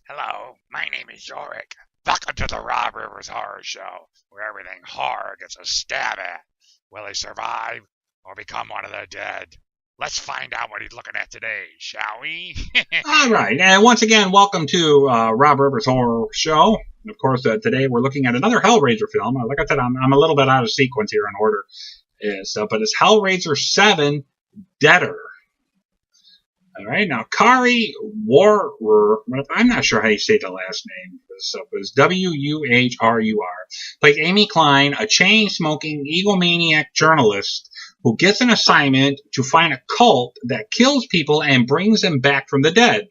Hello, my name is Yorick. Welcome to the Rob Rivers Horror Show, where everything horror gets a stab at. Will he survive or become one of the dead? Let's find out what he's looking at today, shall we? All right, and once again, welcome to Rob Rivers Horror Show. And of course, today we're looking at another Hellraiser film. Like I said, I'm a little bit out of sequence here in order, but it's Hellraiser 7, Deader. All right, now Kari Wuhrer, I'm not sure how you say the last name. It was Wuhrur. Plays Amy Klein, a chain-smoking egomaniac journalist who gets an assignment to find a cult that kills people and brings them back from the dead.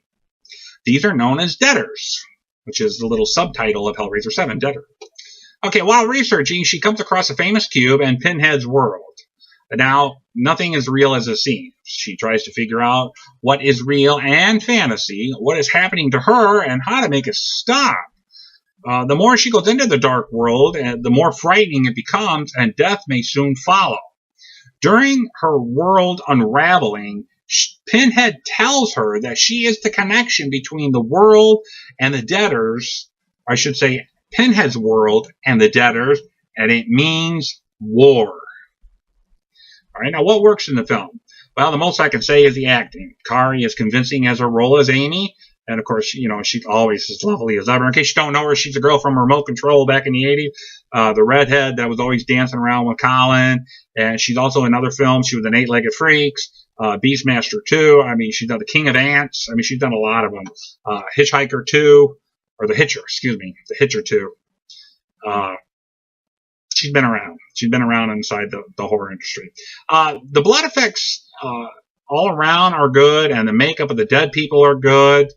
These are known as Deaders, which is the little subtitle of Hellraiser 7, Deader. Okay, while researching, she comes across a famous cube and Pinhead's world. Now, nothing is real as it seems. She tries to figure out what is real and fantasy, what is happening to her, and how to make it stop. The more she goes into the dark world, the more frightening it becomes, and death may soon follow. During her world unraveling, Pinhead tells her that she is the connection between the world and the Deaders, I should say Pinhead's world and the Deaders, and it means war. All right, now what works in the film? Well, the most I can say is the acting. Kari is convincing as her role as Amy, and of course, she's always as lovely as ever. In case you don't know her, she's a girl from Remote Control back in the 80s, the redhead that was always dancing around with Colin, and she's also in other films. She was in Eight-Legged Freaks, Beastmaster 2. I mean, she's done The King of Ants. I mean, she's done a lot of them. Hitchhiker 2, or The Hitcher, The Hitcher 2. She's been around. She's been around inside the horror industry. The blood effects all around are good, and the makeup of the dead people are good.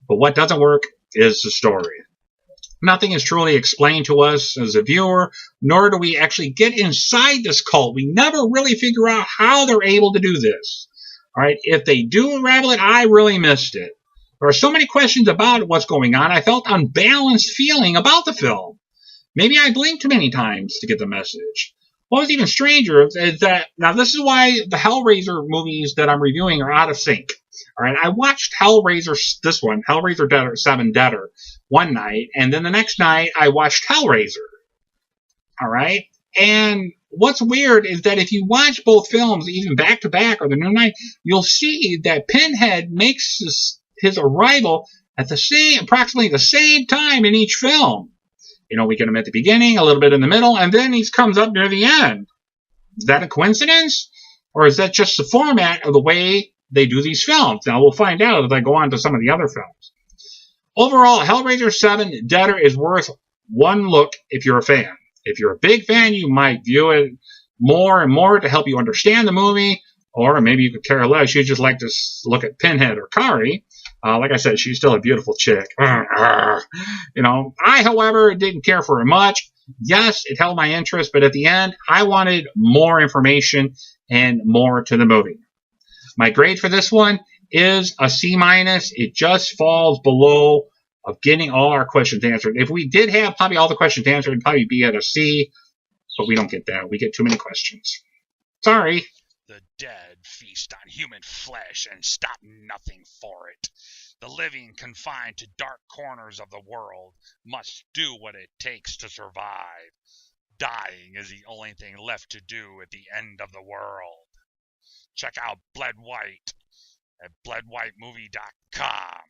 But what doesn't work is the story. Nothing is truly explained to us as a viewer, nor do we actually get inside this cult. We never really figure out how they're able to do this. All right, if they do unravel it, I really missed it. There are so many questions about what's going on. I felt unbalanced feeling about the film. Maybe I blinked too many times to get the message. What was even stranger is that, now this is why the Hellraiser movies that I'm reviewing are out of sync. All right, I watched Hellraiser 7 Deader one night, and then the next night I watched Hellraiser. All right, and what's weird is that if you watch both films, even back to back or the new night, you'll see that Pinhead makes his arrival at approximately the same time in each film. We get him at the beginning, a little bit in the middle, and then he comes up near the end. Is that a coincidence? Or is that just the format of the way they do these films? Now, we'll find out as I go on to some of the other films. Overall, Hellraiser 7 Deader is worth one look if you're a fan. If you're a big fan, you might view it more and more to help you understand the movie, or maybe you could care less. You just like to look at Pinhead or Kari. Like I said, she's still a beautiful chick. I, however, didn't care for her much. Yes, it held my interest, but at the end, I wanted more information and more to the movie. My grade for this one is a C-. It just falls below of getting all our questions answered. If we did have probably all the questions answered, it'd probably be at a C, but we don't get that. We get too many questions. Sorry. The dead feast on human flesh and stop nothing for it. The living, confined to dark corners of the world, must do what it takes to survive. Dying is the only thing left to do at the end of the world. Check out Blood White at bloodwhitemovie.com.